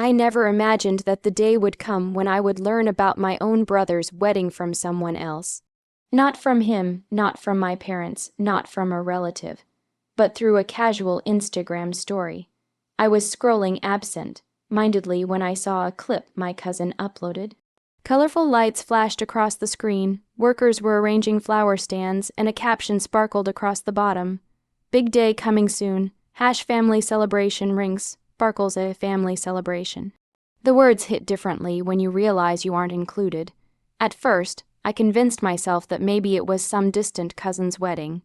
I never imagined that the day would come when I would learn about my own brother's wedding from someone else. Not from him, not from my parents, not from a relative, but through a casual Instagram story. I was scrolling absent-mindedly when I saw a clip my cousin uploaded. Colorful lights flashed across the screen, workers were arranging flower stands, and a caption sparkled across the bottom. Big day coming soon, #family celebration rings, sparkles a family celebration. The words hit differently when you realize you aren't included. At first, I convinced myself that maybe it was some distant cousin's wedding.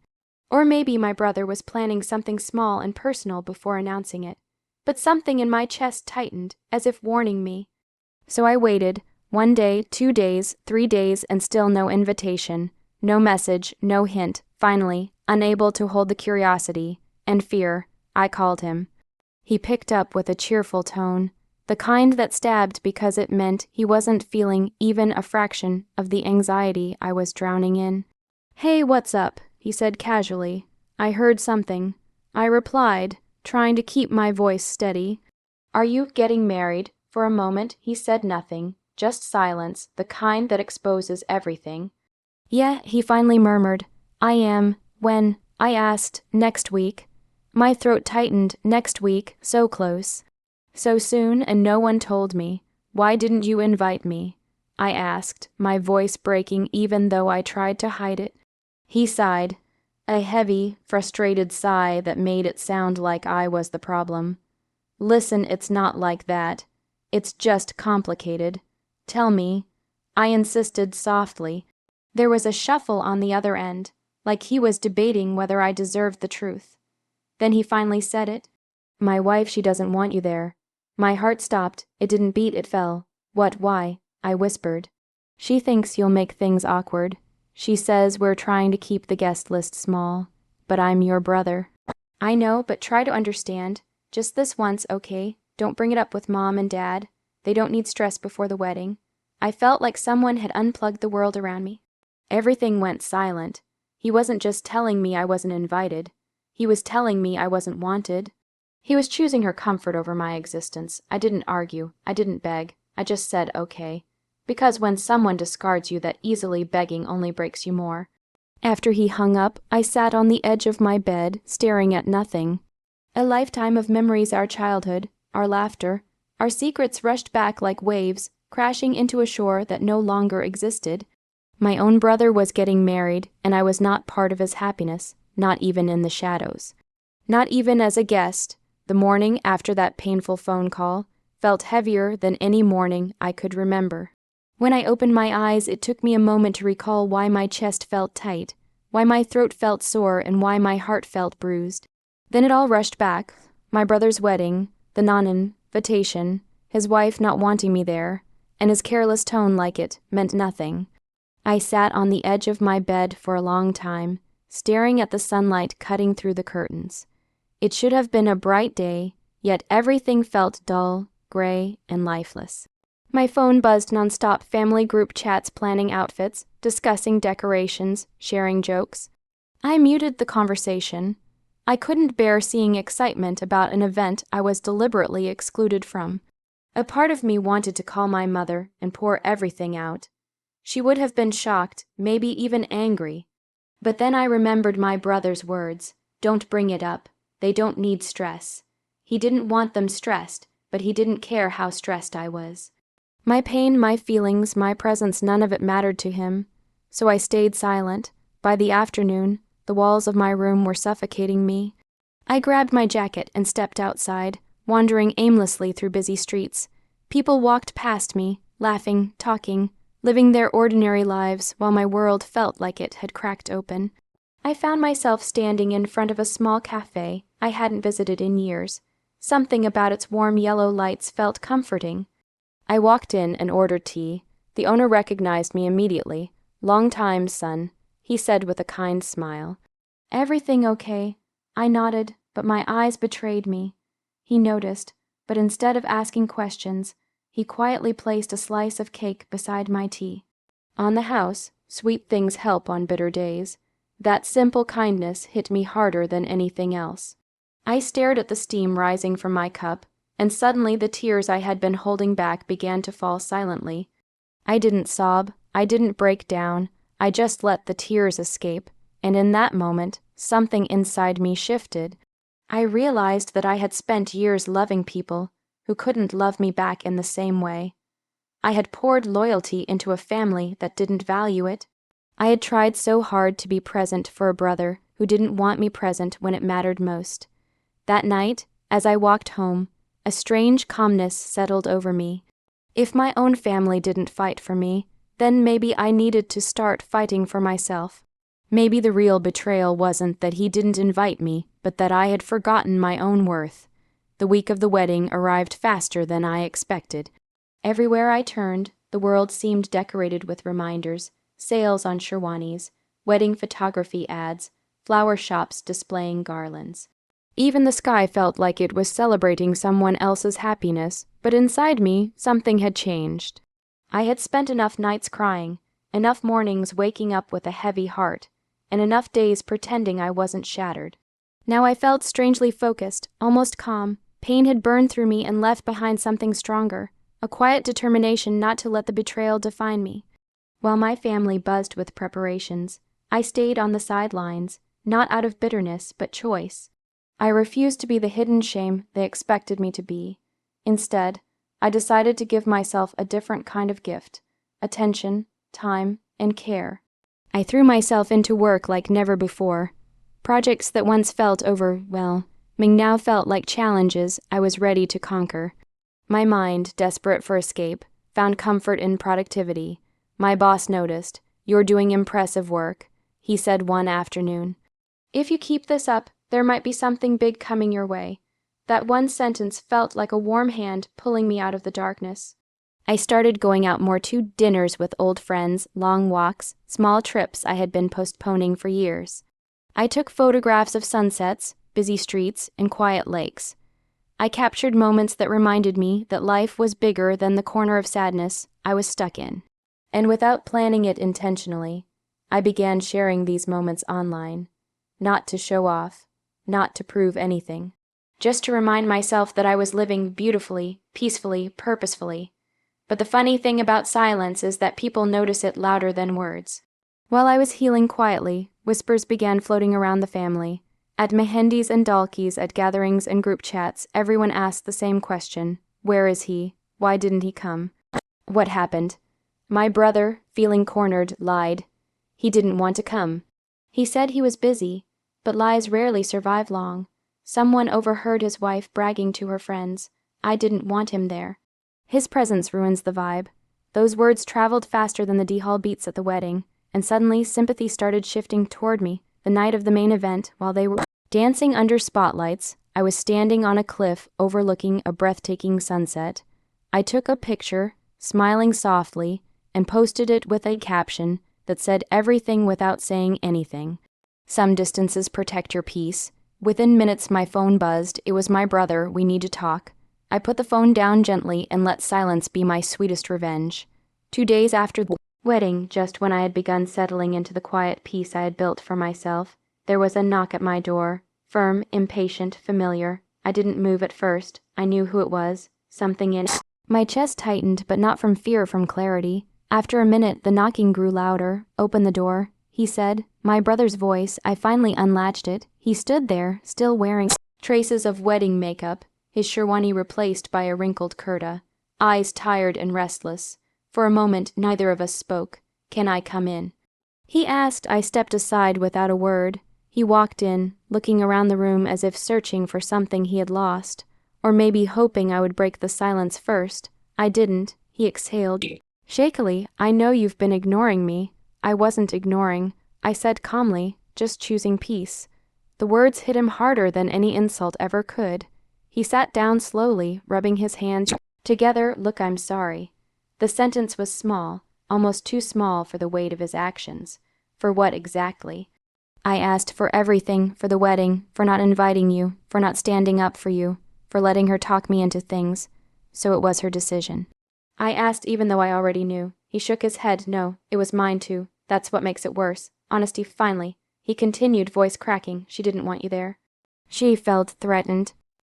Or maybe my brother was planning something small and personal before announcing it. But something in my chest tightened, as if warning me. So I waited, 1 day, 2 days, 3 days, and still no invitation, no message, no hint. Finally, unable to hold the curiosity and fear, I called him. He picked up with a cheerful tone, the kind that stabbed because it meant he wasn't feeling even a fraction of the anxiety I was drowning in. "Hey, what's up?" he said casually. "I heard something." I replied, trying to keep my voice steady. "Are you getting married?" For a moment, he said nothing, just silence, the kind that exposes everything. "Yeah," he finally murmured. "I am. When?" I asked. "Next week." My throat tightened. Next week, so close. So soon, and no one told me. "Why didn't you invite me?" I asked, my voice breaking even though I tried to hide it. He sighed, a heavy, frustrated sigh that made it sound like I was the problem. "Listen, it's not like that. It's just complicated. Tell me." I insisted softly. There was a shuffle on the other end, like he was debating whether I deserved the truth. Then he finally said it. "My wife, she doesn't want you there." My heart stopped. It didn't beat, it fell. "What, why?" I whispered. "She thinks you'll make things awkward. She says we're trying to keep the guest list small. But I'm your brother." "I know, but try to understand. Just this once, okay? Don't bring it up with Mom and Dad. They don't need stress before the wedding." I felt like someone had unplugged the world around me. Everything went silent. He wasn't just telling me I wasn't invited. He was telling me I wasn't wanted. He was choosing her comfort over my existence. I didn't argue. I didn't beg. I just said okay. Because when someone discards you that easily, begging only breaks you more. After he hung up, I sat on the edge of my bed, staring at nothing. A lifetime of memories, our childhood, our laughter, our secrets rushed back like waves, crashing into a shore that no longer existed. My own brother was getting married, and I was not part of his happiness, not even in the shadows. Not even as a guest. The morning after that painful phone call felt heavier than any morning I could remember. When I opened my eyes, it took me a moment to recall why my chest felt tight, why my throat felt sore, and why my heart felt bruised. Then it all rushed back. My brother's wedding, the non-invitation, his wife not wanting me there, and his careless tone like it meant nothing. I sat on the edge of my bed for a long time, staring at the sunlight cutting through the curtains. It should have been a bright day, yet everything felt dull, gray, and lifeless. My phone buzzed nonstop, family group chats planning outfits, discussing decorations, sharing jokes. I muted the conversation. I couldn't bear seeing excitement about an event I was deliberately excluded from. A part of me wanted to call my mother and pour everything out. She would have been shocked, maybe even angry. But then I remembered my brother's words, "Don't bring it up. They don't need stress." He didn't want them stressed, but he didn't care how stressed I was. My pain, my feelings, my presence, none of it mattered to him. So I stayed silent. By the afternoon, the walls of my room were suffocating me. I grabbed my jacket and stepped outside, wandering aimlessly through busy streets. People walked past me, laughing, talking, living their ordinary lives while my world felt like it had cracked open. I found myself standing in front of a small café I hadn't visited in years. Something about its warm yellow lights felt comforting. I walked in and ordered tea. The owner recognized me immediately. "Long time, son," he said with a kind smile. "Everything okay?" I nodded, but my eyes betrayed me. He noticed, but instead of asking questions, he quietly placed a slice of cake beside my tea. On the house, sweet things help on bitter days. That simple kindness hit me harder than anything else. I stared at the steam rising from my cup, and suddenly the tears I had been holding back began to fall silently. I didn't sob, I didn't break down, I just let the tears escape, and in that moment, something inside me shifted. I realized that I had spent years loving people who couldn't love me back in the same way. I had poured loyalty into a family that didn't value it. I had tried so hard to be present for a brother who didn't want me present when it mattered most. That night, as I walked home, a strange calmness settled over me. If my own family didn't fight for me, then maybe I needed to start fighting for myself. Maybe the real betrayal wasn't that he didn't invite me, but that I had forgotten my own worth. The week of the wedding arrived faster than I expected. Everywhere I turned, the world seemed decorated with reminders, sales on sherwanis, wedding photography ads, flower shops displaying garlands. Even the sky felt like it was celebrating someone else's happiness, but inside me, something had changed. I had spent enough nights crying, enough mornings waking up with a heavy heart, and enough days pretending I wasn't shattered. Now I felt strangely focused, almost calm. Pain had burned through me and left behind something stronger, a quiet determination not to let the betrayal define me. While my family buzzed with preparations, I stayed on the sidelines, not out of bitterness, but choice. I refused to be the hidden shame they expected me to be. Instead, I decided to give myself a different kind of gift: attention, time, and care. I threw myself into work like never before. Projects that once felt overwhelming now felt like challenges I was ready to conquer. My mind, desperate for escape, found comfort in productivity. My boss noticed. "You're doing impressive work," he said one afternoon. "If you keep this up, there might be something big coming your way." That one sentence felt like a warm hand pulling me out of the darkness. I started going out more to dinners with old friends, long walks, small trips I had been postponing for years. I took photographs of sunsets, busy streets, and quiet lakes. I captured moments that reminded me that life was bigger than the corner of sadness I was stuck in. And without planning it intentionally, I began sharing these moments online. Not to show off, not to prove anything. Just to remind myself that I was living beautifully, peacefully, purposefully. But the funny thing about silence is that people notice it louder than words. While I was healing quietly, whispers began floating around the family. At mehendis and dalkis, at gatherings and group chats, everyone asked the same question: "Where is he? Why didn't he come?" What happened? My brother, feeling cornered, lied. He didn't want to come. He said he was busy, but lies rarely survive long. Someone overheard his wife bragging to her friends, "I didn't want him there." His presence ruins the vibe. Those words traveled faster than the D-Hall beats at the wedding, and suddenly sympathy started shifting toward me. The night of the main event, while they were dancing under spotlights, I was standing on a cliff overlooking a breathtaking sunset. I took a picture, smiling softly, and posted it with a caption that said everything without saying anything. Some distances protect your peace. Within minutes my phone buzzed. It was my brother. "We need to talk." I put the phone down gently and let silence be my sweetest revenge. 2 days after the wedding, just when I had begun settling into the quiet peace I had built for myself, there was a knock at my door. Firm, impatient, familiar. I didn't move at first. I knew who it was. Something in it. My chest tightened, but not from fear, from clarity. After a minute, the knocking grew louder. "Open the door," he said. My brother's voice. I finally unlatched it. He stood there, still wearing traces of wedding makeup, his sherwani replaced by a wrinkled kurta, eyes tired and restless. For a moment, neither of us spoke. "Can I come in?" he asked. I stepped aside without a word. He walked in, looking around the room as if searching for something he had lost, or maybe hoping I would break the silence first. I didn't. He exhaled. Shakily, "I know you've been ignoring me." I wasn't ignoring. I said calmly, just choosing peace. The words hit him harder than any insult ever could. He sat down slowly, rubbing his hands together. "Look, I'm sorry." The sentence was small, almost too small for the weight of his actions. For what exactly? I asked for everything, for the wedding, for not inviting you, for not standing up for you, for letting her talk me into things. So it was her decision. I asked even though I already knew. He shook his head. "No, it was mine too. That's what makes it worse. Honesty finally." He continued, voice cracking. "She didn't want you there." She felt threatened.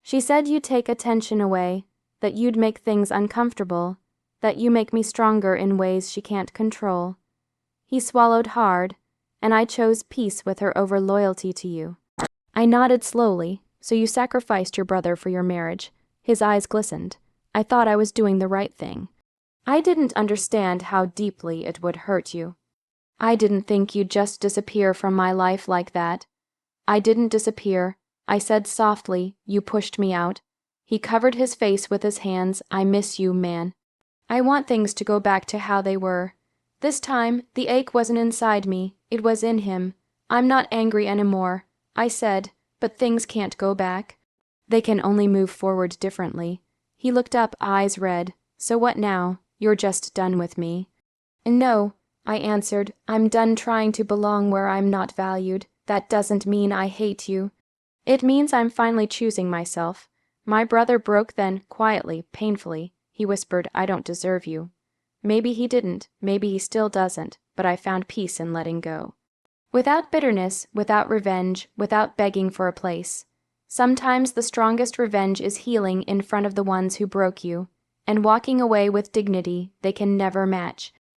She said you'd take attention away, that you'd make things uncomfortable, that you make me stronger in ways she can't control. He swallowed hard, and I chose peace with her over loyalty to you. I nodded slowly. So you sacrificed your brother for your marriage. His eyes glistened. I thought I was doing the right thing. I didn't understand how deeply it would hurt you. I didn't think you'd just disappear from my life like that. I didn't disappear. I said softly. You pushed me out. He covered his face with his hands. I miss you, man. I want things to go back to how they were. This time, the ache wasn't inside me. It was in him. I'm not angry anymore. I said, but things can't go back. They can only move forward differently. He looked up, eyes red. So what now? You're just done with me. No, I answered. I'm done trying to belong where I'm not valued. That doesn't mean I hate you. It means I'm finally choosing myself. My brother broke then, quietly, painfully. He whispered, I don't deserve you. Maybe he didn't, maybe he still doesn't, but I found peace in letting go. Without bitterness, without revenge, without begging for a place. Sometimes the strongest revenge is healing in front of the ones who broke you, and walking away with dignity they can never match.